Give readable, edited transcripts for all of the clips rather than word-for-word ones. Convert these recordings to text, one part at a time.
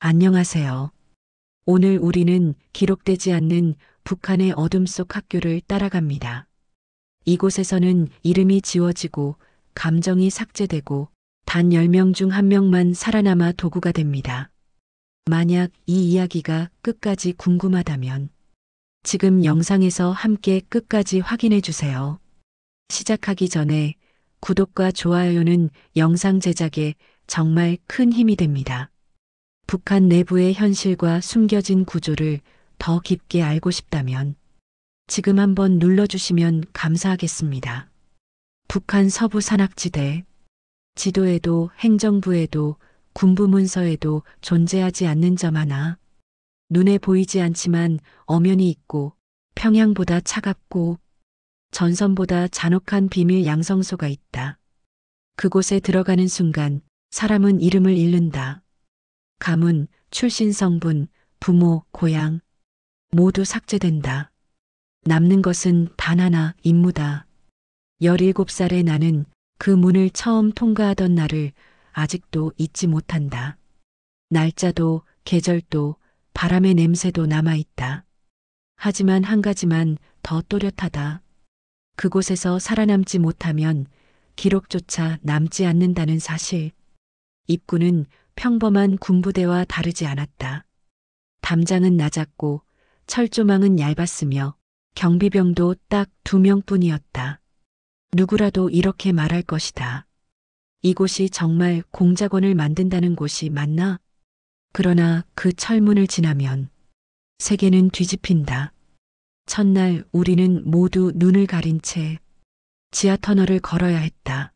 안녕하세요. 오늘 우리는 기록되지 않는 북한의 어둠 속 학교를 따라갑니다. 이곳에서는 이름이 지워지고 감정이 삭제되고 단 10명 중 1명만 살아남아 도구가 됩니다. 만약 이 이야기가 끝까지 궁금하다면 지금 영상에서 함께 끝까지 확인해 주세요. 시작하기 전에 구독과 좋아요는 영상 제작에 정말 큰 힘이 됩니다. 북한 내부의 현실과 숨겨진 구조를 더 깊게 알고 싶다면 지금 한번 눌러주시면 감사하겠습니다. 북한 서부 산악지대, 지도에도 행정부에도 군부 문서에도 존재하지 않는 점 하나, 눈에 보이지 않지만 엄연히 있고 평양보다 차갑고 전선보다 잔혹한 비밀 양성소가 있다. 그곳에 들어가는 순간 사람은 이름을 잃는다. 가문, 출신 성분, 부모, 고향 모두 삭제된다. 남는 것은 단 하나, 임무다. 17살의 나는 그 문을 처음 통과하던 날을 아직도 잊지 못한다. 날짜도 계절도 바람의 냄새도 남아있다. 하지만 한 가지만 더 또렷하다. 그곳에서 살아남지 못하면 기록조차 남지 않는다는 사실. 입구는 평범한 군부대와 다르지 않았다. 담장은 낮았고 철조망은 얇았으며 경비병도 딱 2명뿐이었다. 누구라도 이렇게 말할 것이다. 이곳이 정말 공작원을 만든다는 곳이 맞나? 그러나 그 철문을 지나면 세계는 뒤집힌다. 첫날 우리는 모두 눈을 가린 채 지하터널을 걸어야 했다.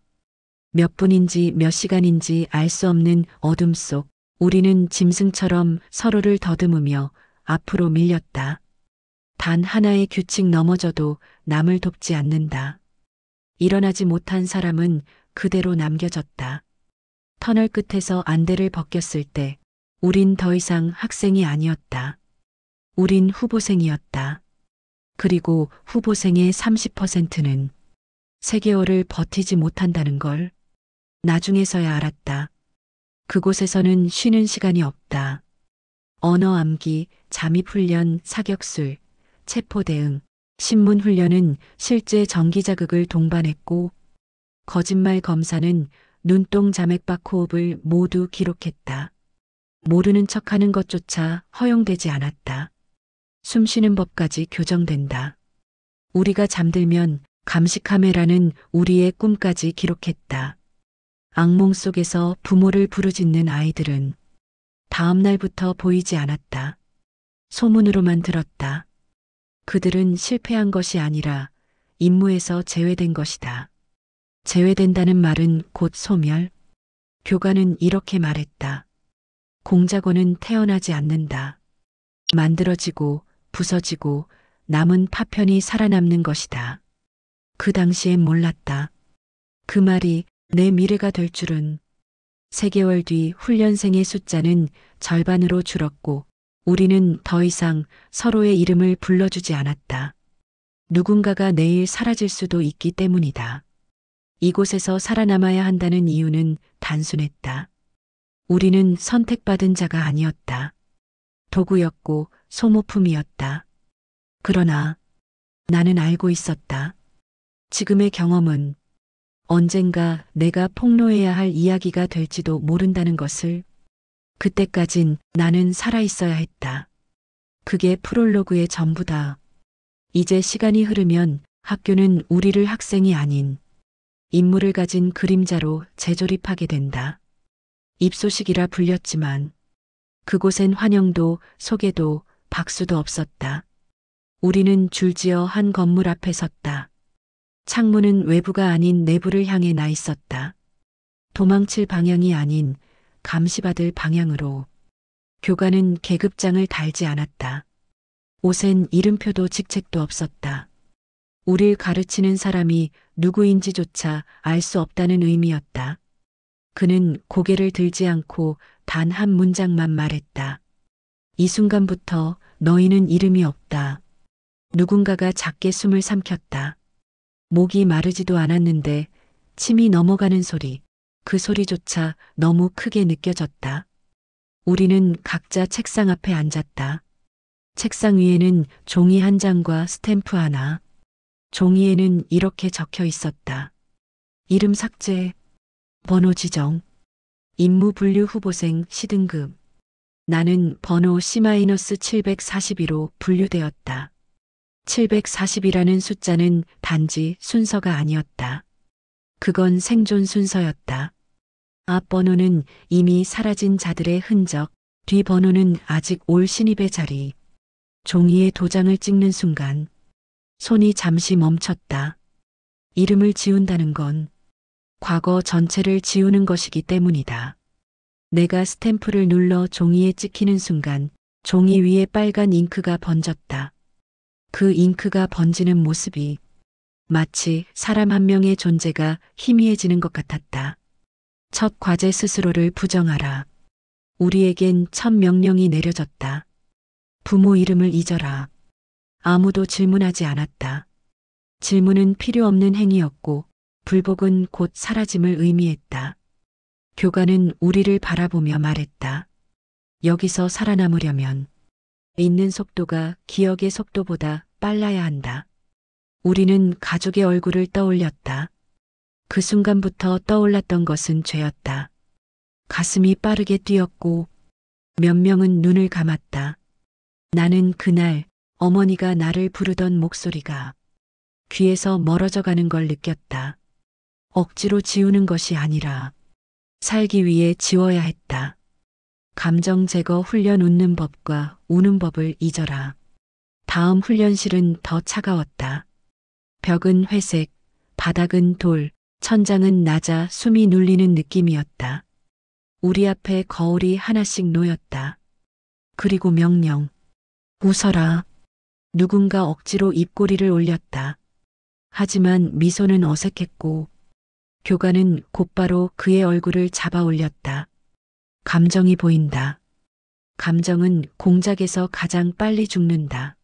몇 분인지 몇 시간인지 알 수 없는 어둠 속 우리는 짐승처럼 서로를 더듬으며 앞으로 밀렸다. 단 하나의 규칙 넘어져도 남을 돕지 않는다. 일어나지 못한 사람은 그대로 남겨졌다. 터널 끝에서 안대를 벗겼을 때 우린 더 이상 학생이 아니었다. 우린 후보생이었다. 그리고 후보생의 30%는 3개월을 버티지 못한다는 걸 나중에서야 알았다. 그곳에서는 쉬는 시간이 없다. 언어 암기, 잠입훈련, 사격술, 체포대응, 신문훈련은 실제 전기자극을 동반했고 거짓말 검사는 눈동 자맥박 호흡을 모두 기록했다. 모르는 척하는 것조차 허용되지 않았다. 숨쉬는 법까지 교정된다. 우리가 잠들면 감시 카메라는 우리의 꿈까지 기록했다. 악몽 속에서 부모를 부르짖는 아이들은 다음 날부터 보이지 않았다. 소문으로만 들었다. 그들은 실패한 것이 아니라 임무에서 제외된 것이다. 제외된다는 말은 곧 소멸. 교관은 이렇게 말했다. 공작원은 태어나지 않는다. 만들어지고 부서지고 남은 파편이 살아남는 것이다. 그 당시엔 몰랐다. 그 말이 내 미래가 될 줄은. 3개월 뒤 훈련생의 숫자는 절반으로 줄었고 우리는 더 이상 서로의 이름을 불러주지 않았다. 누군가가 내일 사라질 수도 있기 때문이다. 이곳에서 살아남아야 한다는 이유는 단순했다. 우리는 선택받은 자가 아니었다. 도구였고 소모품이었다. 그러나 나는 알고 있었다. 지금의 경험은 언젠가 내가 폭로해야 할 이야기가 될지도 모른다는 것을. 그때까진 나는 살아있어야 했다. 그게 프롤로그의 전부다. 이제 시간이 흐르면 학교는 우리를 학생이 아닌 인물을 가진 그림자로 재조립하게 된다. 입소식이라 불렸지만 그곳엔 환영도 소개도 박수도 없었다. 우리는 줄지어 한 건물 앞에 섰다. 창문은 외부가 아닌 내부를 향해 나 있었다. 도망칠 방향이 아닌 감시받을 방향으로. 교관은 계급장을 달지 않았다. 옷엔 이름표도 직책도 없었다. 우릴 가르치는 사람이 누구인지조차 알 수 없다는 의미였다. 그는 고개를 들지 않고 단 한 문장만 말했다. 이 순간부터 너희는 이름이 없다. 누군가가 작게 숨을 삼켰다. 목이 마르지도 않았는데 침이 넘어가는 소리, 그 소리조차 너무 크게 느껴졌다. 우리는 각자 책상 앞에 앉았다. 책상 위에는 종이 한 장과 스탬프 하나. 종이에는 이렇게 적혀 있었다. 이름 삭제, 번호 지정, 임무 분류 후보생 시등급. 나는 번호 C-742로 분류되었다. 740이라는 숫자는 단지 순서가 아니었다. 그건 생존 순서였다. 앞 번호는 이미 사라진 자들의 흔적, 뒤 번호는 아직 올 신입의 자리. 종이에 도장을 찍는 순간 손이 잠시 멈췄다. 이름을 지운다는 건 과거 전체를 지우는 것이기 때문이다. 내가 스탬프를 눌러 종이에 찍히는 순간 종이 위에 빨간 잉크가 번졌다. 그 잉크가 번지는 모습이 마치 사람 한 명의 존재가 희미해지는 것 같았다. 첫 과제 스스로를 부정하라. 우리에겐 첫 명령이 내려졌다. 부모 이름을 잊어라. 아무도 질문하지 않았다. 질문은 필요 없는 행위였고 불복은 곧 사라짐을 의미했다. 교관은 우리를 바라보며 말했다. 여기서 살아남으려면 있는 속도가 기억의 속도보다 빨라야 한다. 우리는 가족의 얼굴을 떠올렸다. 그 순간부터 떠올랐던 것은 죄였다. 가슴이 빠르게 뛰었고 몇 명은 눈을 감았다. 나는 그날 어머니가 나를 부르던 목소리가 귀에서 멀어져 가는 걸 느꼈다. 억지로 지우는 것이 아니라 살기 위해 지워야 했다. 감정 제거 훈련 웃는 법과 우는 법을 잊어라. 다음 훈련실은 더 차가웠다. 벽은 회색, 바닥은 돌, 천장은 낮아 숨이 눌리는 느낌이었다. 우리 앞에 거울이 하나씩 놓였다. 그리고 명령. 웃어라. 누군가 억지로 입꼬리를 올렸다. 하지만 미소는 어색했고 교관은 곧바로 그의 얼굴을 잡아 올렸다. 감정이 보인다. 감정은 공작에서 가장 빨리 죽는다.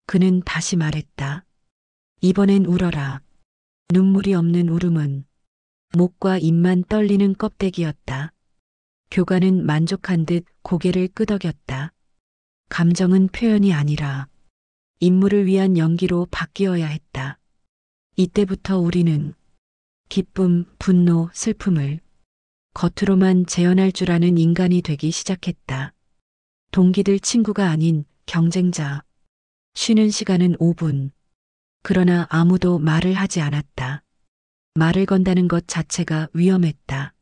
그는 다시 말했다. 이번엔 울어라. 눈물이 없는 울음은 목과 입만 떨리는 껍데기였다. 교관은 만족한 듯 고개를 끄덕였다. 감정은 표현이 아니라 임무를 위한 연기로 바뀌어야 했다. 이때부터 우리는 기쁨, 분노, 슬픔을 겉으로만 재현할 줄 아는 인간이 되기 시작했다. 동기들 친구가 아닌 경쟁자. 쉬는 시간은 5분. 그러나 아무도 말을 하지 않았다. 말을 건다는 것 자체가 위험했다.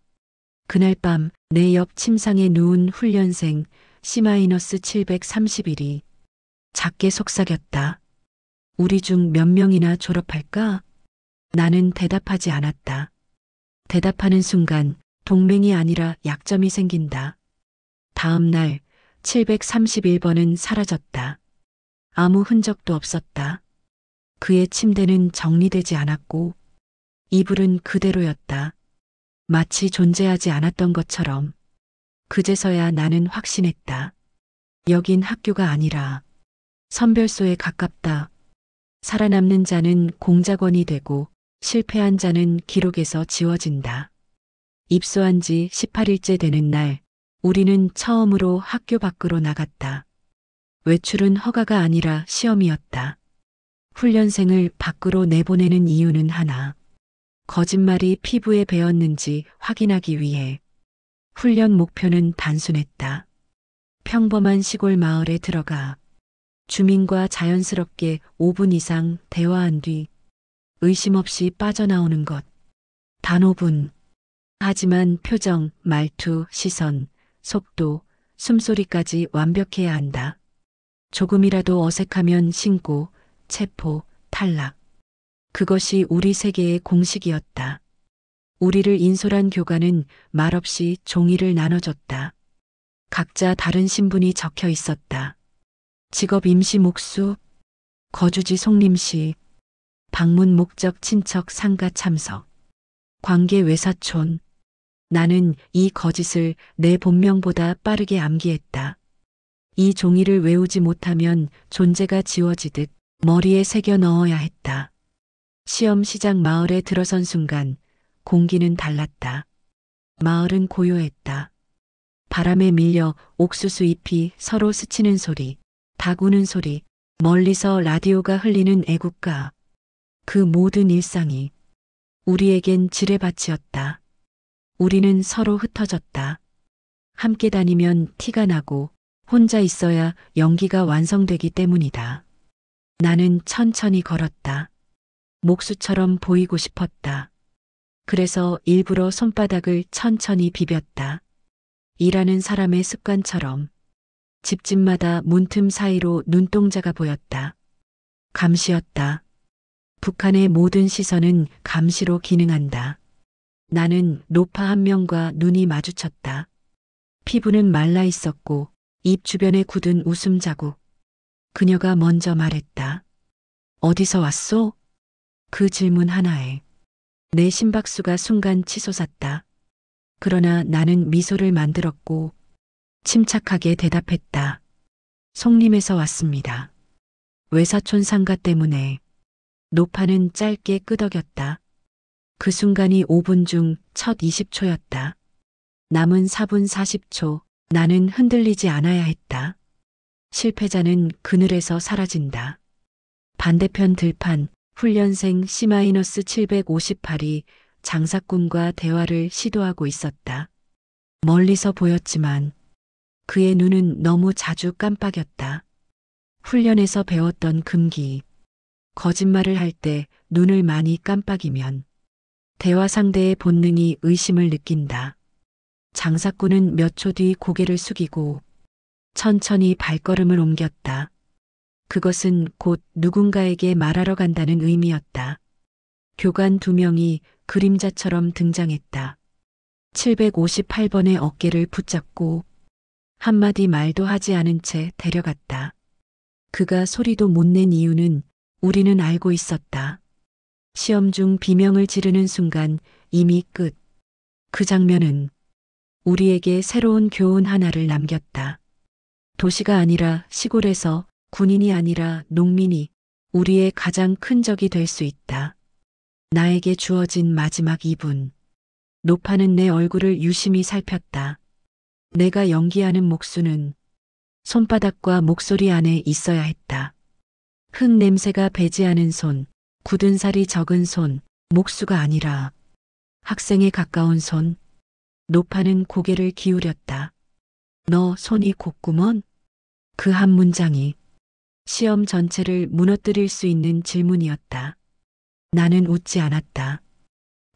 그날 밤 내 옆 침상에 누운 훈련생 C-731이 작게 속삭였다. 우리 중 몇 명이나 졸업할까? 나는 대답하지 않았다. 대답하는 순간 동맹이 아니라 약점이 생긴다. 다음 날 731번은 사라졌다. 아무 흔적도 없었다. 그의 침대는 정리되지 않았고 이불은 그대로였다. 마치 존재하지 않았던 것처럼. 그제서야 나는 확신했다. 여긴 학교가 아니라 선별소에 가깝다. 살아남는 자는 공작원이 되고 실패한 자는 기록에서 지워진다. 입소한 지 18일째 되는 날 우리는 처음으로 학교 밖으로 나갔다. 외출은 허가가 아니라 시험이었다. 훈련생을 밖으로 내보내는 이유는 하나. 거짓말이 피부에 배었는지 확인하기 위해. 훈련 목표는 단순했다. 평범한 시골 마을에 들어가 주민과 자연스럽게 5분 이상 대화한 뒤 의심 없이 빠져나오는 것. 단 5분. 하지만 표정, 말투, 시선, 속도, 숨소리까지 완벽해야 한다. 조금이라도 어색하면 신고, 체포, 탈락. 그것이 우리 세계의 공식이었다. 우리를 인솔한 교관은 말없이 종이를 나눠줬다. 각자 다른 신분이 적혀 있었다. 직업 임시 목수, 거주지 송림시, 방문 목적 친척 상가 참석, 관계 외사촌. 나는 이 거짓을 내 본명보다 빠르게 암기했다. 이 종이를 외우지 못하면 존재가 지워지듯 머리에 새겨 넣어야 했다. 시험 시작 마을에 들어선 순간 공기는 달랐다. 마을은 고요했다. 바람에 밀려 옥수수 잎이 서로 스치는 소리, 닭 우는 소리, 멀리서 라디오가 흘리는 애국가. 그 모든 일상이 우리에겐 지뢰밭이었다. 우리는 서로 흩어졌다. 함께 다니면 티가 나고 혼자 있어야 연기가 완성되기 때문이다. 나는 천천히 걸었다. 목수처럼 보이고 싶었다. 그래서 일부러 손바닥을 천천히 비볐다. 일하는 사람의 습관처럼 집집마다 문틈 사이로 눈동자가 보였다. 감시였다. 북한의 모든 시선은 감시로 기능한다. 나는 노파 한 명과 눈이 마주쳤다. 피부는 말라 있었고 입 주변에 굳은 웃음 자국. 그녀가 먼저 말했다. 어디서 왔소? 그 질문 하나에 내 심박수가 순간 치솟았다. 그러나 나는 미소를 만들었고 침착하게 대답했다. 송림에서 왔습니다. 외사촌 상가 때문에. 노파는 짧게 끄덕였다. 그 순간이 5분 중 첫 20초였다. 남은 4분 40초 나는 흔들리지 않아야 했다. 실패자는 그늘에서 사라진다. 반대편 들판 훈련생 C-758이 장사꾼과 대화를 시도하고 있었다. 멀리서 보였지만 그의 눈은 너무 자주 깜빡였다. 훈련에서 배웠던 금기. 거짓말을 할 때 눈을 많이 깜빡이면 대화 상대의 본능이 의심을 느낀다. 장사꾼은 몇 초 뒤 고개를 숙이고 천천히 발걸음을 옮겼다. 그것은 곧 누군가에게 말하러 간다는 의미였다. 교관 2명이 그림자처럼 등장했다. 758번의 어깨를 붙잡고 한마디 말도 하지 않은 채 데려갔다. 그가 소리도 못 낸 이유는 우리는 알고 있었다. 시험 중 비명을 지르는 순간 이미 끝. 그 장면은 우리에게 새로운 교훈 하나를 남겼다. 도시가 아니라 시골에서 군인이 아니라 농민이 우리의 가장 큰 적이 될 수 있다. 나에게 주어진 마지막 2분. 노파는 내 얼굴을 유심히 살폈다. 내가 연기하는 목수는 손바닥과 목소리 안에 있어야 했다. 흙 냄새가 배지 않은 손, 굳은 살이 적은 손, 목수가 아니라 학생에 가까운 손. 노파는 고개를 기울였다. 너 손이 곱구먼? 그 한 문장이 시험 전체를 무너뜨릴 수 있는 질문이었다. 나는 웃지 않았다.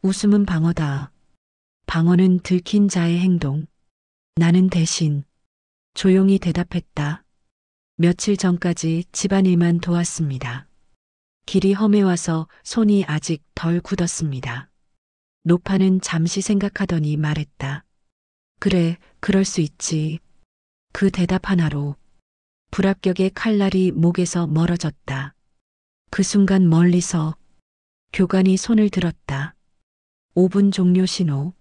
웃음은 방어다. 방어는 들킨 자의 행동. 나는 대신 조용히 대답했다. 며칠 전까지 집안일만 도왔습니다. 길이 험해와서 손이 아직 덜 굳었습니다. 노파는 잠시 생각하더니 말했다. 그래, 그럴 수 있지. 그 대답 하나로 불합격의 칼날이 목에서 멀어졌다. 그 순간 멀리서 교관이 손을 들었다. 5분 종료 신호.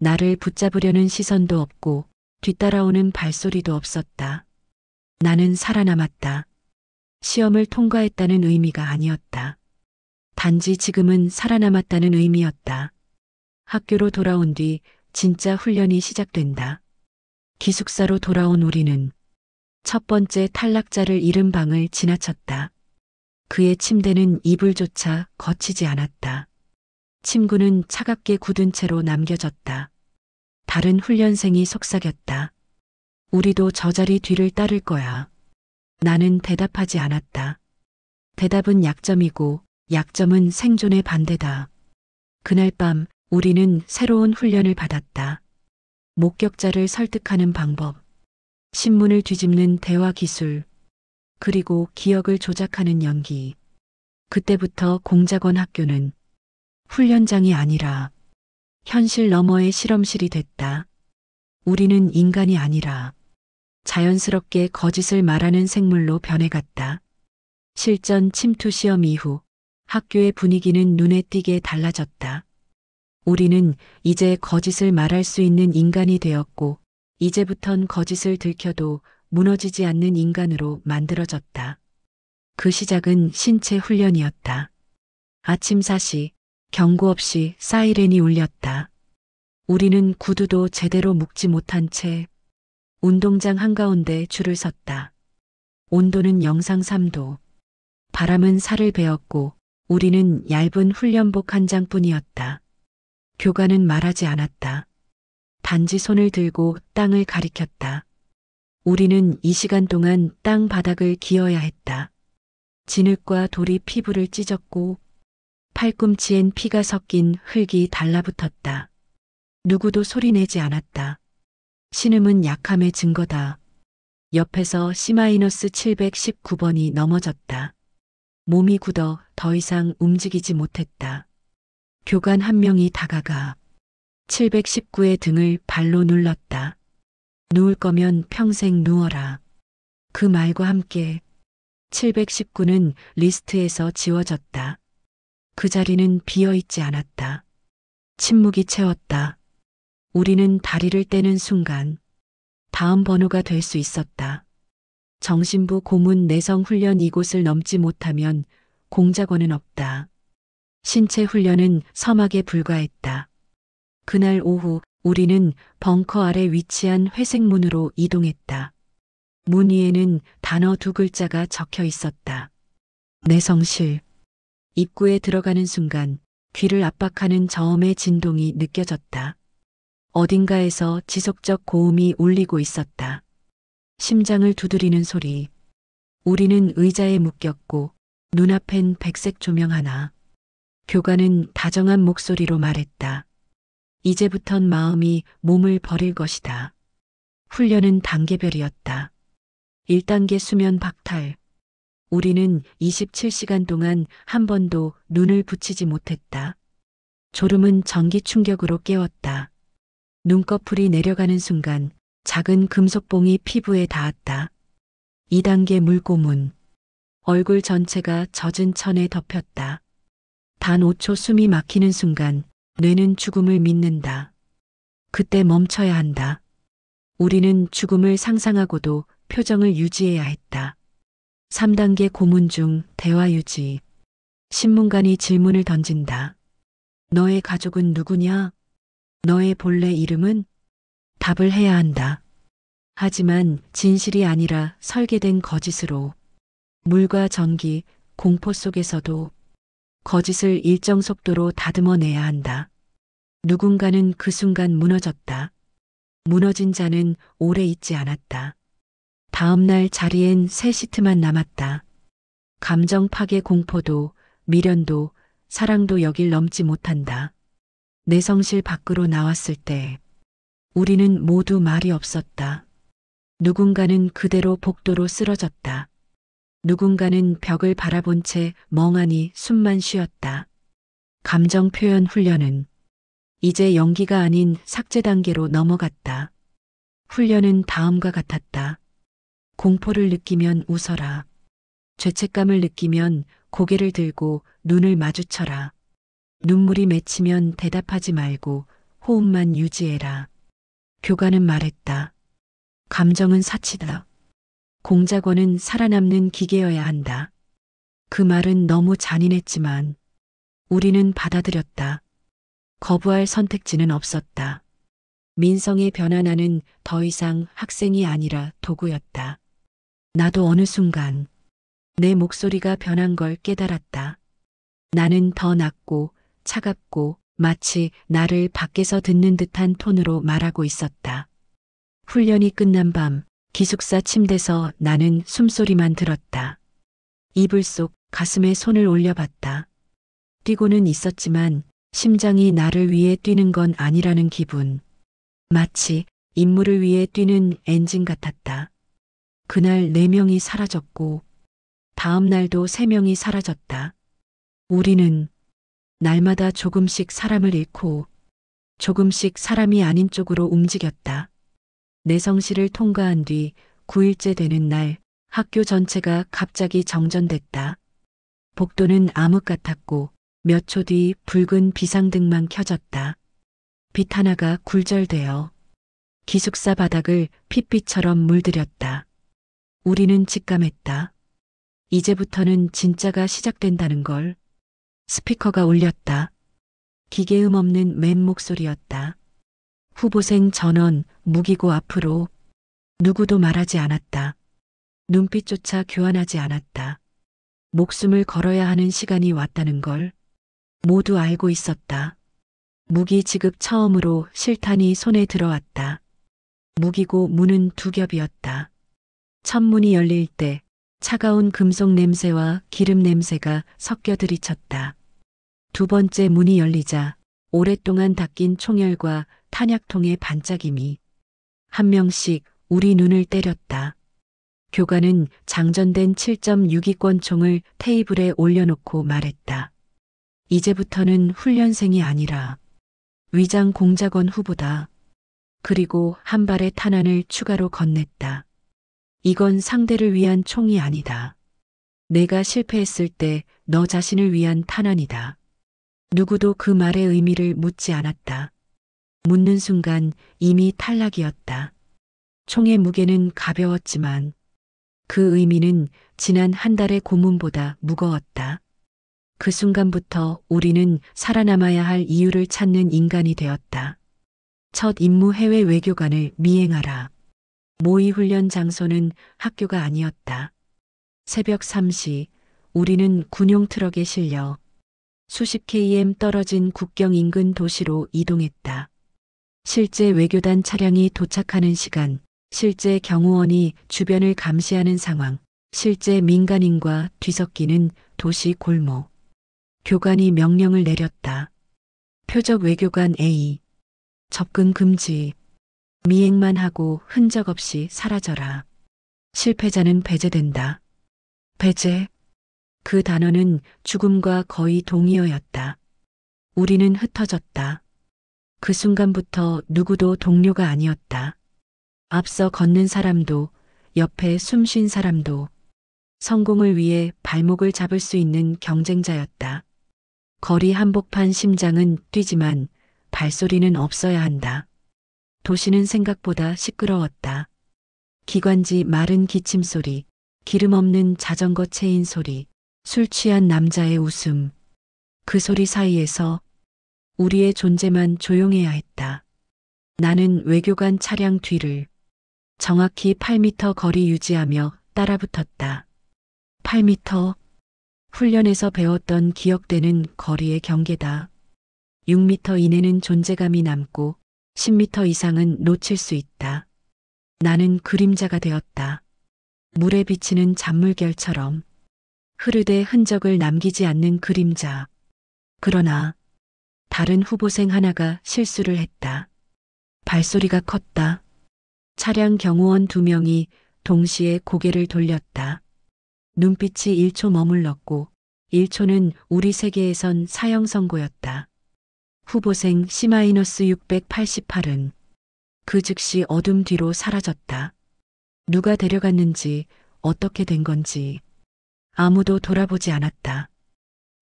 나를 붙잡으려는 시선도 없고 뒤따라오는 발소리도 없었다. 나는 살아남았다. 시험을 통과했다는 의미가 아니었다. 단지 지금은 살아남았다는 의미였다. 학교로 돌아온 뒤 진짜 훈련이 시작된다. 기숙사로 돌아온 우리는 첫 번째 탈락자를 잃은 방을 지나쳤다. 그의 침대는 이불조차 거치지 않았다. 침구는 차갑게 굳은 채로 남겨졌다. 다른 훈련생이 속삭였다. 우리도 저 자리 뒤를 따를 거야. 나는 대답하지 않았다. 대답은 약점이고 약점은 생존의 반대다. 그날 밤 우리는 새로운 훈련을 받았다. 목격자를 설득하는 방법, 신문을 뒤집는 대화 기술, 그리고 기억을 조작하는 연기. 그때부터 공작원 학교는 훈련장이 아니라 현실 너머의 실험실이 됐다. 우리는 인간이 아니라 자연스럽게 거짓을 말하는 생물로 변해갔다. 실전 침투 시험 이후 학교의 분위기는 눈에 띄게 달라졌다. 우리는 이제 거짓을 말할 수 있는 인간이 되었고, 이제부턴 거짓을 들켜도 무너지지 않는 인간으로 만들어졌다. 그 시작은 신체 훈련이었다. 아침 4시, 경고 없이 사이렌이 울렸다. 우리는 구두도 제대로 묶지 못한 채 운동장 한가운데 줄을 섰다. 온도는 영상 3도. 바람은 살을 베었고 우리는 얇은 훈련복 한 장뿐이었다. 교관은 말하지 않았다. 단지 손을 들고 땅을 가리켰다. 우리는 이 시간 동안 땅 바닥을 기어야 했다. 진흙과 돌이 피부를 찢었고 팔꿈치엔 피가 섞인 흙이 달라붙었다. 누구도 소리내지 않았다. 신음은 약함의 증거다. 옆에서 C-719번이 넘어졌다. 몸이 굳어 더 이상 움직이지 못했다. 교관 한 명이 다가가 719의 등을 발로 눌렀다. 누울 거면 평생 누워라. 그 말과 함께 719는 리스트에서 지워졌다. 그 자리는 비어 있지 않았다. 침묵이 채웠다. 우리는 다리를 떼는 순간 다음 번호가 될 수 있었다. 정신부 고문 내성 훈련 이곳을 넘지 못하면 공작원은 없다. 신체 훈련은 서막에 불과했다. 그날 오후 우리는 벙커 아래 위치한 회색 문으로 이동했다. 문 위에는 단어 2글자가 적혀 있었다. 내성실. 입구에 들어가는 순간 귀를 압박하는 저음의 진동이 느껴졌다. 어딘가에서 지속적 고음이 울리고 있었다. 심장을 두드리는 소리. 우리는 의자에 묶였고 눈앞엔 백색 조명 하나. 교관은 다정한 목소리로 말했다. 이제부턴 마음이 몸을 버릴 것이다. 훈련은 단계별이었다. 1단계 수면 박탈. 우리는 27시간 동안 한 번도 눈을 붙이지 못했다. 졸음은 전기 충격으로 깨웠다. 눈꺼풀이 내려가는 순간 작은 금속봉이 피부에 닿았다. 2단계 물고문. 얼굴 전체가 젖은 천에 덮였다. 단 5초 숨이 막히는 순간 뇌는 죽음을 믿는다. 그때 멈춰야 한다. 우리는 죽음을 상상하고도 표정을 유지해야 했다. 3단계 고문 중 대화 유지. 신문관이 질문을 던진다. 너의 가족은 누구냐? 너의 본래 이름은? 답을 해야 한다. 하지만 진실이 아니라 설계된 거짓으로. 물과 전기, 공포 속에서도 거짓을 일정 속도로 다듬어내야 한다. 누군가는 그 순간 무너졌다. 무너진 자는 오래 있지 않았다. 다음 날 자리엔 새 시트만 남았다. 감정 파괴 공포도, 미련도, 사랑도 여길 넘지 못한다. 내성실 밖으로 나왔을 때 우리는 모두 말이 없었다. 누군가는 그대로 복도로 쓰러졌다. 누군가는 벽을 바라본 채 멍하니 숨만 쉬었다. 감정 표현 훈련은 이제 연기가 아닌 삭제 단계로 넘어갔다. 훈련은 다음과 같았다. 공포를 느끼면 웃어라. 죄책감을 느끼면 고개를 들고 눈을 마주쳐라. 눈물이 맺히면 대답하지 말고 호흡만 유지해라. 교관은 말했다. 감정은 사치다. 공작원은 살아남는 기계여야 한다. 그 말은 너무 잔인했지만 우리는 받아들였다. 거부할 선택지는 없었다. 민성의 변화나는 더 이상 학생이 아니라 도구였다. 나도 어느 순간 내 목소리가 변한 걸 깨달았다. 나는 더 낮고 차갑고 마치 나를 밖에서 듣는 듯한 톤으로 말하고 있었다. 훈련이 끝난 밤 기숙사 침대에서 나는 숨소리만 들었다. 이불 속 가슴에 손을 올려봤다. 뛰고는 있었지만 심장이 나를 위해 뛰는 건 아니라는 기분. 마치 임무를 위해 뛰는 엔진 같았다. 그날 4명이 사라졌고 다음 날도 3명이 사라졌다. 우리는 날마다 조금씩 사람을 잃고 조금씩 사람이 아닌 쪽으로 움직였다. 내성실을 통과한 뒤 9일째 되는 날 학교 전체가 갑자기 정전됐다. 복도는 암흑 같았고 몇 초 뒤 붉은 비상등만 켜졌다. 빛 하나가 굴절되어 기숙사 바닥을 핏빛처럼 물들였다. 우리는 직감했다. 이제부터는 진짜가 시작된다는 걸. 스피커가 울렸다. 기계음 없는 맨 목소리였다. 후보생 전원 무기고 앞으로 누구도 말하지 않았다. 눈빛조차 교환하지 않았다. 목숨을 걸어야 하는 시간이 왔다는 걸 모두 알고 있었다. 무기 지급 처음으로 실탄이 손에 들어왔다. 무기고 문은 두 겹이었다. 첫 문이 열릴 때 차가운 금속 냄새와 기름 냄새가 섞여 들이쳤다. 두 번째 문이 열리자 오랫동안 닦인 총열과 탄약통의 반짝임이 한 명씩 우리 눈을 때렸다. 교관은 장전된 7.62권 총을 테이블에 올려놓고 말했다. 이제부터는 훈련생이 아니라 위장 공작원 후보다. 그리고 한 발의 탄환을 추가로 건넸다. 이건 상대를 위한 총이 아니다. 내가 실패했을 때 너 자신을 위한 탄환이다. 누구도 그 말의 의미를 묻지 않았다. 묻는 순간 이미 탈락이었다. 총의 무게는 가벼웠지만 그 의미는 지난 한 달의 고문보다 무거웠다. 그 순간부터 우리는 살아남아야 할 이유를 찾는 인간이 되었다. 첫 임무 해외 외교관을 미행하라. 모의 훈련 장소는 학교가 아니었다. 새벽 3시 우리는 군용 트럭에 실려 수십 km 떨어진 국경 인근 도시로 이동했다. 실제 외교단 차량이 도착하는 시간, 실제 경호원이 주변을 감시하는 상황, 실제 민간인과 뒤섞이는 도시 골목. 교관이 명령을 내렸다. 표적 외교관 A. 접근 금지. 미행만 하고 흔적 없이 사라져라. 실패자는 배제된다. 배제. 그 단어는 죽음과 거의 동의어였다. 우리는 흩어졌다. 그 순간부터 누구도 동료가 아니었다. 앞서 걷는 사람도, 옆에 숨 쉰 사람도 성공을 위해 발목을 잡을 수 있는 경쟁자였다. 거리 한복판 심장은 뛰지만 발소리는 없어야 한다. 도시는 생각보다 시끄러웠다. 기관지 마른 기침 소리, 기름 없는 자전거 체인 소리, 술 취한 남자의 웃음. 그 소리 사이에서 우리의 존재만 조용해야 했다. 나는 외교관 차량 뒤를 정확히 8m 거리 유지하며 따라붙었다. 8m. 훈련에서 배웠던 기억되는 거리의 경계다. 6m 이내는 존재감이 남고 10m 이상은 놓칠 수 있다. 나는 그림자가 되었다. 물에 비치는 잔물결처럼 흐르되 흔적을 남기지 않는 그림자. 그러나 다른 후보생 하나가 실수를 했다. 발소리가 컸다. 차량 경호원 2명이 동시에 고개를 돌렸다. 눈빛이 1초 머물렀고 1초는 우리 세계에선 사형 선고였다. 후보생 C-688은 그 즉시 어둠 뒤로 사라졌다. 누가 데려갔는지 어떻게 된 건지 아무도 돌아보지 않았다.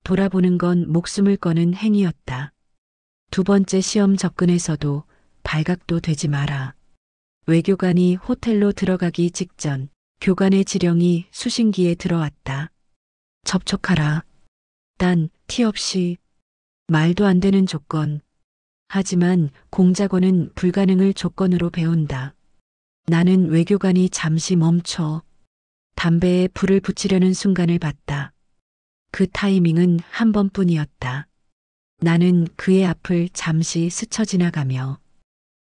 돌아보는 건 목숨을 거는 행위였다. 두 번째 시험 접근에서도 발각도 되지 마라. 외교관이 호텔로 들어가기 직전 교관의 지령이 수신기에 들어왔다. 접촉하라. 딴 티 없이. 말도 안 되는 조건. 하지만 공작원은 불가능을 조건으로 배운다. 나는 외교관이 잠시 멈춰 담배에 불을 붙이려는 순간을 봤다. 그 타이밍은 한 번뿐이었다. 나는 그의 앞을 잠시 스쳐 지나가며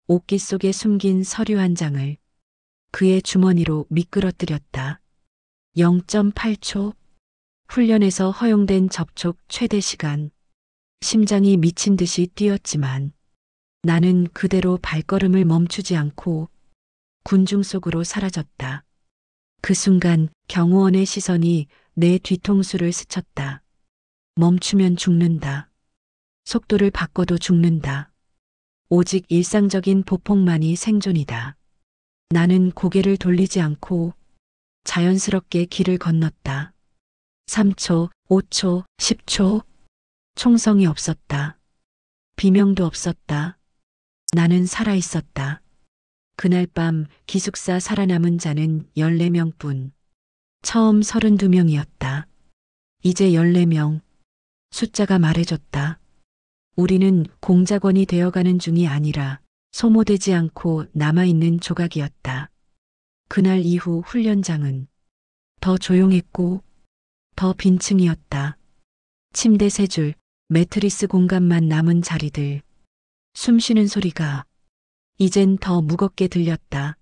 옷깃 속에 숨긴 서류 한 장을 그의 주머니로 미끄러뜨렸다. 0.8초. 훈련에서 허용된 접촉 최대 시간. 심장이 미친 듯이 뛰었지만 나는 그대로 발걸음을 멈추지 않고 군중 속으로 사라졌다. 그 순간 경호원의 시선이 내 뒤통수를 스쳤다. 멈추면 죽는다. 속도를 바꿔도 죽는다. 오직 일상적인 보폭만이 생존이다. 나는 고개를 돌리지 않고 자연스럽게 길을 건넜다. 3초, 5초, 10초. 총성이 없었다. 비명도 없었다. 나는 살아있었다. 그날 밤 기숙사 살아남은 자는 14명뿐. 처음 32명이었다. 이제 14명. 숫자가 말해줬다. 우리는 공작원이 되어가는 중이 아니라 소모되지 않고 남아있는 조각이었다. 그날 이후 훈련장은 더 조용했고 더 빈층이었다. 침대 세 줄, 매트리스 공간만 남은 자리들. 숨 쉬는 소리가 이젠 더 무겁게 들렸다.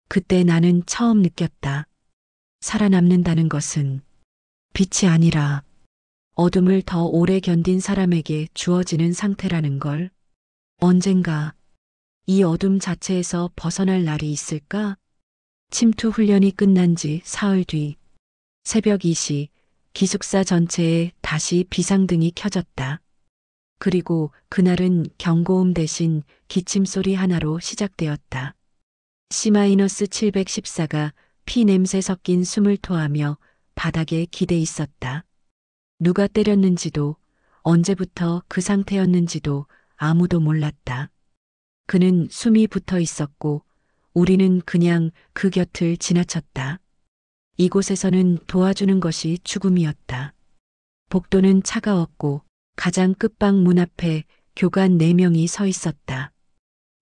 그때 나는 처음 느꼈다. 살아남는다는 것은 빛이 아니라 어둠을 더 오래 견딘 사람에게 주어지는 상태라는 걸. 언젠가 이 어둠 자체에서 벗어날 날이 있을까? 침투 훈련이 끝난 지 사흘 뒤 새벽 2시 기숙사 전체에 다시 비상등이 켜졌다. 그리고 그날은 경고음 대신 기침 소리 하나로 시작되었다. C-714가 피 냄새 섞인 숨을 토하며 바닥에 기대 있었다. 누가 때렸는지도 언제부터 그 상태였는지도 아무도 몰랐다. 그는 숨이 붙어 있었고 우리는 그냥 그 곁을 지나쳤다. 이곳에서는 도와주는 것이 죽음이었다. 복도는 차가웠고 가장 끝방 문 앞에 교관 4명이 서 있었다.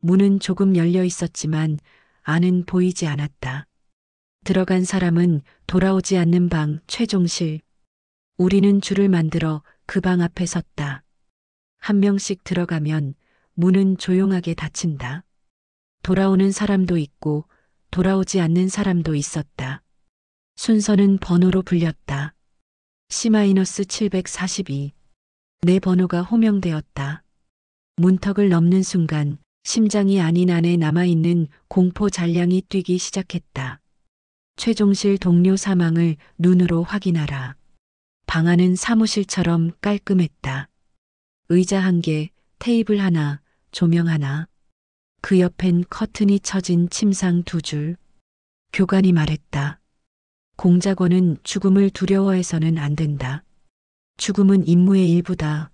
문은 조금 열려 있었지만 안은 보이지 않았다. 들어간 사람은 돌아오지 않는 방 최종실. 우리는 줄을 만들어 그 방 앞에 섰다. 한 명씩 들어가면 문은 조용하게 닫힌다. 돌아오는 사람도 있고 돌아오지 않는 사람도 있었다. 순서는 번호로 불렸다. C-742. 내 번호가 호명되었다. 문턱을 넘는 순간 심장이 아닌 안에 남아있는 공포 잔량이 뛰기 시작했다. 최종실 동료 사망을 눈으로 확인하라. 방 안은 사무실처럼 깔끔했다. 의자 1개, 테이블 하나, 조명 하나. 그 옆엔 커튼이 쳐진 침상 2줄. 교관이 말했다. 공작원은 죽음을 두려워해서는 안 된다. 죽음은 임무의 일부다.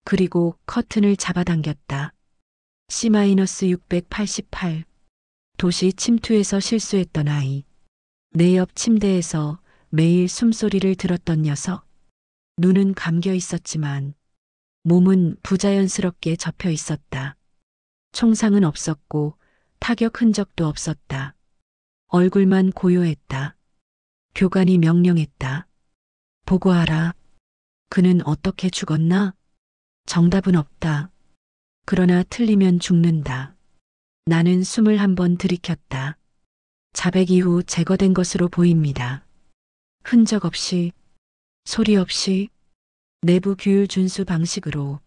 그리고 커튼을 잡아당겼다. C-688. 도시 침투에서 실수했던 아이. 내 옆 침대에서 매일 숨소리를 들었던 녀석. 눈은 감겨 있었지만 몸은 부자연스럽게 접혀 있었다. 총상은 없었고 타격 흔적도 없었다. 얼굴만 고요했다. 교관이 명령했다. 보고하라. 그는 어떻게 죽었나? 정답은 없다. 그러나 틀리면 죽는다. 나는 숨을 한번 들이켰다. 자백 이후 제거된 것으로 보입니다. 흔적 없이, 소리 없이, 내부 규율 준수 방식으로.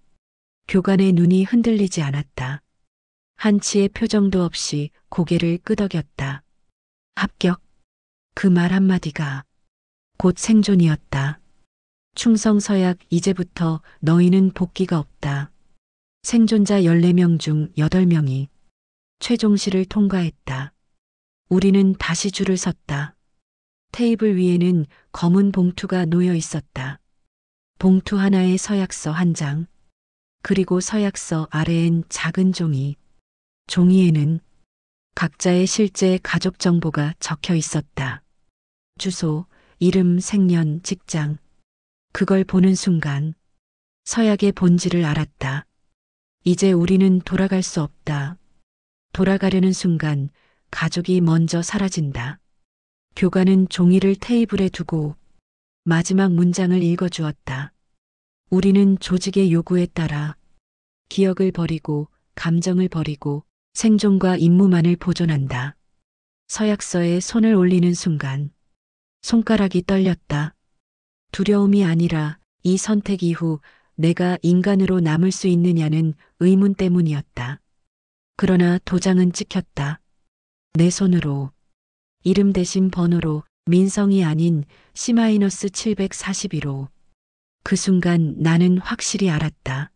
교관의 눈이 흔들리지 않았다. 한치의 표정도 없이 고개를 끄덕였다. 합격. 그 말 한마디가 곧 생존이었다. 충성 서약 이제부터 너희는 복귀가 없다. 생존자 14명 중 8명이 최종실을 통과했다. 우리는 다시 줄을 섰다. 테이블 위에는 검은 봉투가 놓여 있었다. 봉투 하나에 서약서 1장, 그리고 서약서 아래엔 작은 종이. 종이에는 각자의 실제 가족 정보가 적혀 있었다. 주소, 이름, 생년, 직장. 그걸 보는 순간 서약의 본질을 알았다. 이제 우리는 돌아갈 수 없다. 돌아가려는 순간 가족이 먼저 사라진다. 교관은 종이를 테이블에 두고 마지막 문장을 읽어주었다. 우리는 조직의 요구에 따라 기억을 버리고 감정을 버리고 생존과 임무만을 보존한다. 서약서에 손을 올리는 순간 손가락이 떨렸다. 두려움이 아니라 이 선택 이후 내가 인간으로 남을 수 있느냐는 의문 때문이었다. 그러나 도장은 찍혔다. 내 손으로. 이름 대신 번호로, 민성이 아닌 C-742로. 그 순간 나는 확실히 알았다.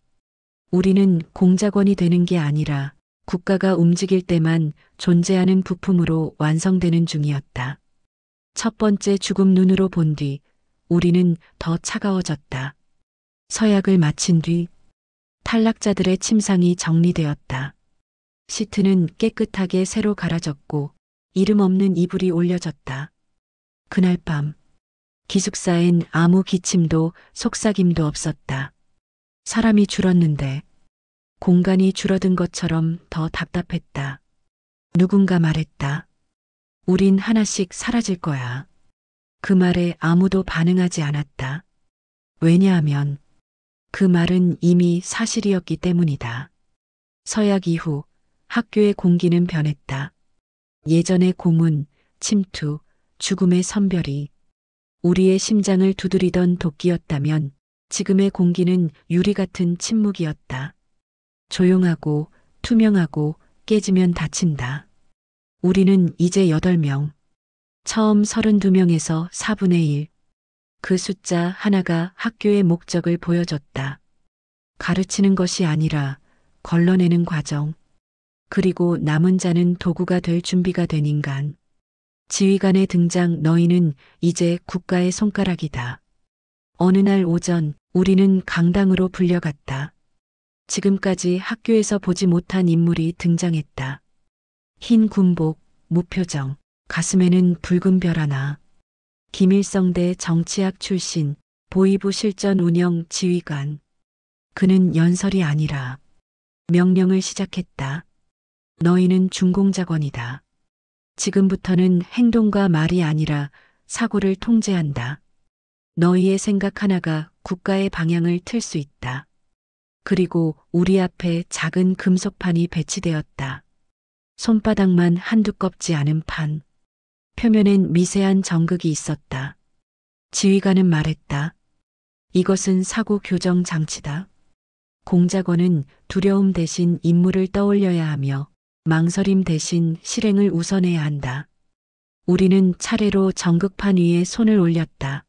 우리는 공작원이 되는 게 아니라 국가가 움직일 때만 존재하는 부품으로 완성되는 중이었다. 첫 번째 죽음 눈으로 본 뒤 우리는 더 차가워졌다. 서약을 마친 뒤 탈락자들의 침상이 정리되었다. 시트는 깨끗하게 새로 갈아졌고 이름 없는 이불이 올려졌다. 그날 밤 기숙사엔 아무 기침도 속삭임도 없었다. 사람이 줄었는데 공간이 줄어든 것처럼 더 답답했다. 누군가 말했다. 우린 하나씩 사라질 거야. 그 말에 아무도 반응하지 않았다. 왜냐하면 그 말은 이미 사실이었기 때문이다. 서약 이후 학교의 공기는 변했다. 예전의 고문, 침투, 죽음의 선별이 우리의 심장을 두드리던 도끼였다면 지금의 공기는 유리 같은 침묵이었다. 조용하고 투명하고 깨지면 다친다. 우리는 이제 8명. 처음 32명에서 4분의 1. 그 숫자 하나가 학교의 목적을 보여줬다. 가르치는 것이 아니라 걸러내는 과정. 그리고 남은 자는 도구가 될 준비가 된 인간. 지휘관의 등장. 너희는 이제 국가의 손가락이다. 어느 날 오전 우리는 강당으로 불려갔다. 지금까지 학교에서 보지 못한 인물이 등장했다. 흰 군복, 무표정, 가슴에는 붉은 별 하나. 김일성대 정치학 출신, 보위부 실전 운영 지휘관. 그는 연설이 아니라 명령을 시작했다. 너희는 중공작원이다. 지금부터는 행동과 말이 아니라 사고를 통제한다. 너희의 생각 하나가 국가의 방향을 틀 수 있다. 그리고 우리 앞에 작은 금속판이 배치되었다. 손바닥만 한두 껍지 않은 판. 표면엔 미세한 정극이 있었다. 지휘관은 말했다. 이것은 사고 교정 장치다. 공작원은 두려움 대신 임무를 떠올려야 하며 망설임 대신 실행을 우선해야 한다. 우리는 차례로 정극판 위에 손을 올렸다.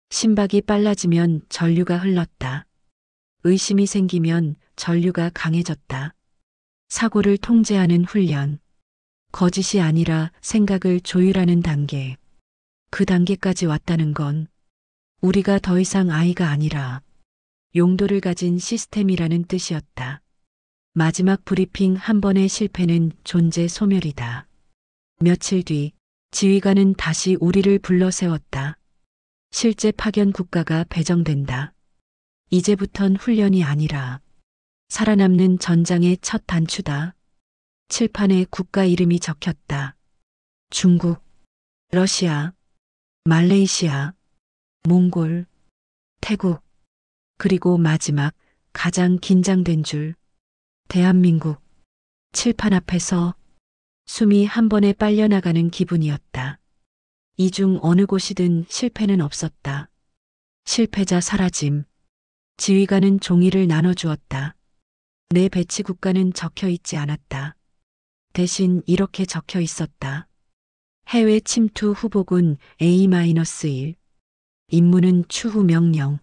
심박이 빨라지면 전류가 흘렀다. 의심이 생기면 전류가 강해졌다. 사고를 통제하는 훈련. 거짓이 아니라 생각을 조율하는 단계. 그 단계까지 왔다는 건 우리가 더 이상 아이가 아니라 용도를 가진 시스템이라는 뜻이었다. 마지막 브리핑 한 번의 실패는 존재 소멸이다. 며칠 뒤 지휘관은 다시 우리를 불러 세웠다. 실제 파견 국가가 배정된다. 이제부턴 훈련이 아니라 살아남는 전장의 첫 단추다. 칠판에 국가 이름이 적혔다. 중국, 러시아, 말레이시아, 몽골, 태국, 그리고 마지막 가장 긴장된 줄, 대한민국. 칠판 앞에서 숨이 한 번에 빨려나가는 기분이었다. 이 중 어느 곳이든 실패는 없었다. 실패자 사라짐. 지휘관은 종이를 나눠주었다. 내 배치 국가는 적혀 있지 않았다. 대신 이렇게 적혀 있었다. 해외 침투 후보군 A-1. 임무는 추후 명령.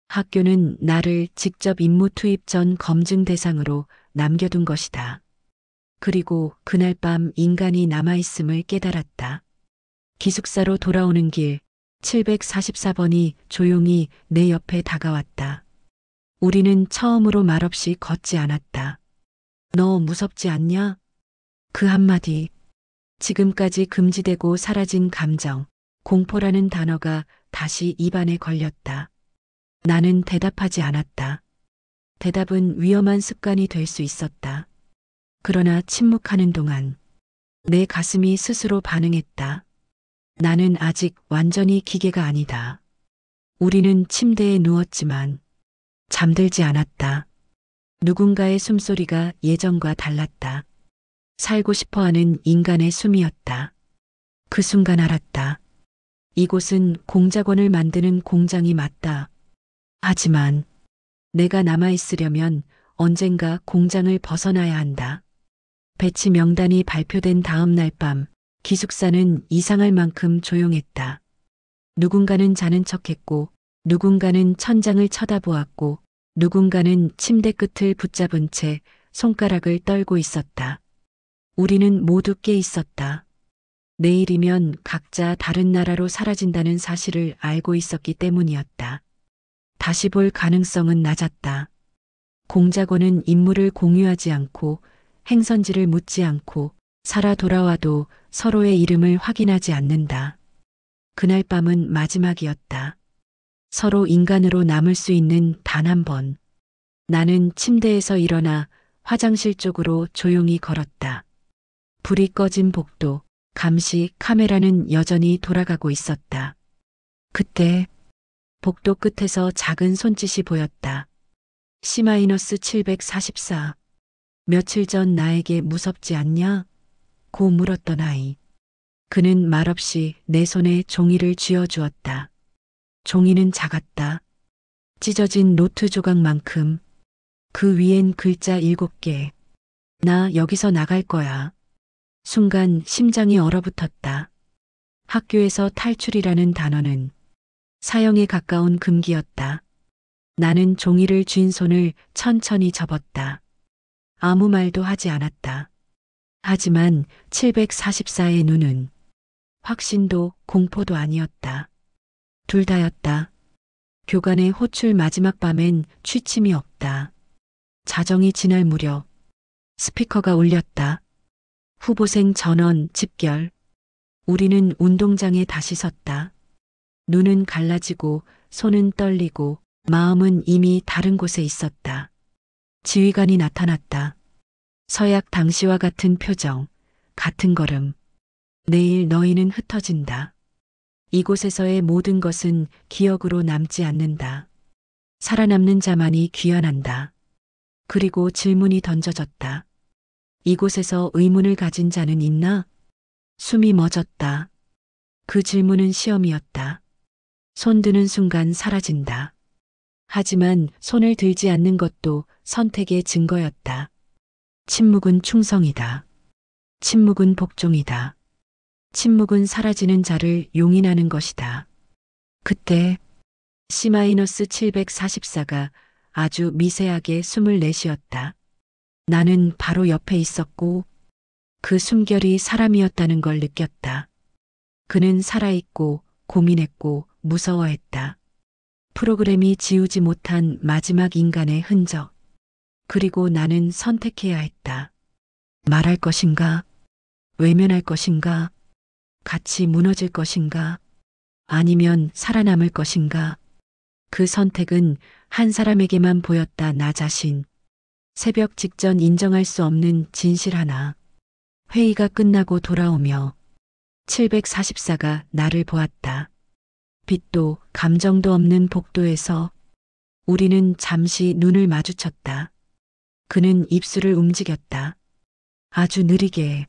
학교는 나를 직접 임무 투입 전 검증 대상으로 남겨둔 것이다. 그리고 그날 밤 인간이 남아있음을 깨달았다. 기숙사로 돌아오는 길 744번이 조용히 내 옆에 다가왔다. 우리는 처음으로 말없이 걷지 않았다. 너 무섭지 않냐? 그 한마디. 지금까지 금지되고 사라진 감정, 공포라는 단어가 다시 입안에 걸렸다. 나는 대답하지 않았다. 대답은 위험한 습관이 될 수 있었다. 그러나 침묵하는 동안 내 가슴이 스스로 반응했다. 나는 아직 완전히 기계가 아니다. 우리는 침대에 누웠지만 잠들지 않았다. 누군가의 숨소리가 예전과 달랐다. 살고 싶어하는 인간의 숨이었다. 그 순간 알았다. 이곳은 공작원을 만드는 공장이 맞다. 하지만 내가 남아있으려면 언젠가 공장을 벗어나야 한다. 배치 명단이 발표된 다음 날 밤 기숙사는 이상할 만큼 조용했다. 누군가는 자는 척했고 누군가는 천장을 쳐다보았고 누군가는 침대 끝을 붙잡은 채 손가락을 떨고 있었다. 우리는 모두 깨 있었다. 내일이면 각자 다른 나라로 사라진다는 사실을 알고 있었기 때문이었다. 다시 볼 가능성은 낮았다. 공작원은 임무를 공유하지 않고 행선지를 묻지 않고 살아 돌아와도 서로의 이름을 확인하지 않는다. 그날 밤은 마지막이었다. 서로 인간으로 남을 수 있는 단 한 번. 나는 침대에서 일어나 화장실 쪽으로 조용히 걸었다. 불이 꺼진 복도, 감시 카메라는 여전히 돌아가고 있었다. 그때 복도 끝에서 작은 손짓이 보였다. C-744. 며칠 전 나에게 무섭지 않냐? 고 물었던 아이. 그는 말없이 내 손에 종이를 쥐어주었다. 종이는 작았다. 찢어진 노트 조각만큼. 그 위엔 글자 7개. 나 여기서 나갈 거야. 순간 심장이 얼어붙었다. 학교에서 탈출이라는 단어는 사형에 가까운 금기였다. 나는 종이를 쥔 손을 천천히 접었다. 아무 말도 하지 않았다. 하지만 744의 눈은 확신도 공포도 아니었다. 둘 다였다. 교관의 호출 마지막 밤엔 취침이 없다. 자정이 지날 무렵 스피커가 울렸다. 후보생 전원 집결. 우리는 운동장에 다시 섰다. 눈은 갈라지고 손은 떨리고 마음은 이미 다른 곳에 있었다. 지휘관이 나타났다. 서약 당시와 같은 표정, 같은 걸음. 내일 너희는 흩어진다. 이곳에서의 모든 것은 기억으로 남지 않는다. 살아남는 자만이 귀환한다. 그리고 질문이 던져졌다. 이곳에서 의문을 가진 자는 있나? 숨이 멎었다. 그 질문은 시험이었다. 손 드는 순간 사라진다. 하지만 손을 들지 않는 것도 선택의 증거였다. 침묵은 충성이다. 침묵은 복종이다. 침묵은 사라지는 자를 용인하는 것이다. 그때 C-744가 아주 미세하게 숨을 내쉬었다. 나는 바로 옆에 있었고 그 숨결이 사람이었다는 걸 느꼈다. 그는 살아있고 고민했고 무서워했다. 프로그램이 지우지 못한 마지막 인간의 흔적. 그리고 나는 선택해야 했다. 말할 것인가? 외면할 것인가? 같이 무너질 것인가? 아니면 살아남을 것인가? 그 선택은 한 사람에게만 보였다. 나 자신. 새벽 직전 인정할 수 없는 진실 하나. 회의가 끝나고 돌아오며 744가 나를 보았다. 빛도 감정도 없는 복도에서 우리는 잠시 눈을 마주쳤다. 그는 입술을 움직였다. 아주 느리게.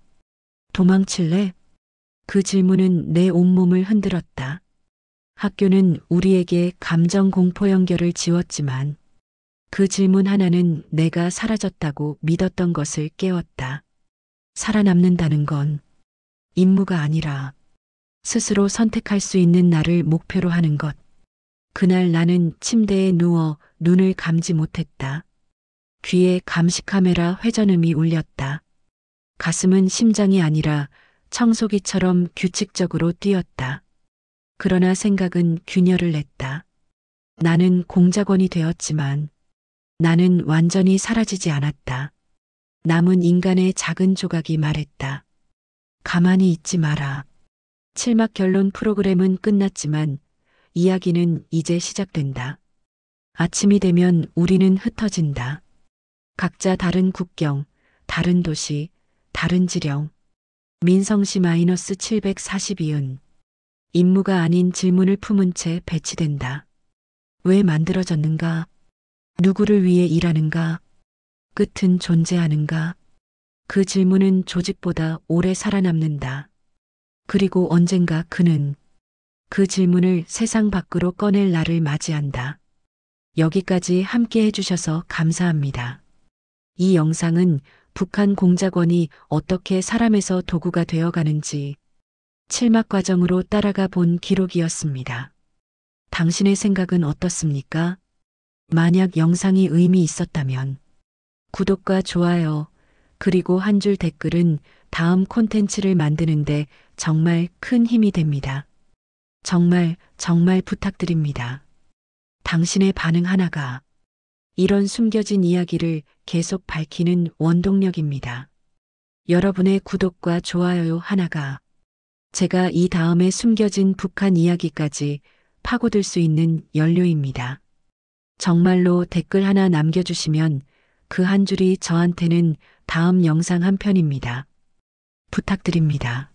도망칠래? 그 질문은 내 온몸을 흔들었다. 학교는 우리에게 감정 공포 연결을 지웠지만 그 질문 하나는 내가 사라졌다고 믿었던 것을 깨웠다. 살아남는다는 건 임무가 아니라 스스로 선택할 수 있는 나를 목표로 하는 것. 그날 나는 침대에 누워 눈을 감지 못했다. 귀에 감시 카메라 회전음이 울렸다. 가슴은 심장이 아니라 청소기처럼 규칙적으로 뛰었다. 그러나 생각은 균열을 냈다. 나는 공작원이 되었지만 나는 완전히 사라지지 않았다. 남은 인간의 작은 조각이 말했다. 가만히 있지 마라. 7막 결론 프로그램은 끝났지만 이야기는 이제 시작된다. 아침이 되면 우리는 흩어진다. 각자 다른 국경, 다른 도시, 다른 지령. 민성시 -742은 임무가 아닌 질문을 품은 채 배치된다. 왜 만들어졌는가? 누구를 위해 일하는가? 끝은 존재하는가? 그 질문은 조직보다 오래 살아남는다. 그리고 언젠가 그는 그 질문을 세상 밖으로 꺼낼 날을 맞이한다. 여기까지 함께 해주셔서 감사합니다. 이 영상은 북한 공작원이 어떻게 사람에서 도구가 되어가는지 7막 과정으로 따라가 본 기록이었습니다. 당신의 생각은 어떻습니까? 만약 영상이 의미 있었다면 구독과 좋아요 그리고 한 줄 댓글은 다음 콘텐츠를 만드는데 정말 큰 힘이 됩니다. 정말 부탁드립니다. 당신의 반응 하나가 이런 숨겨진 이야기를 계속 밝히는 원동력입니다. 여러분의 구독과 좋아요 하나가 제가 이 다음에 숨겨진 북한 이야기까지 파고들 수 있는 연료입니다. 정말로 댓글 하나 남겨주시면 그 한 줄이 저한테는 다음 영상 한 편입니다. 부탁드립니다.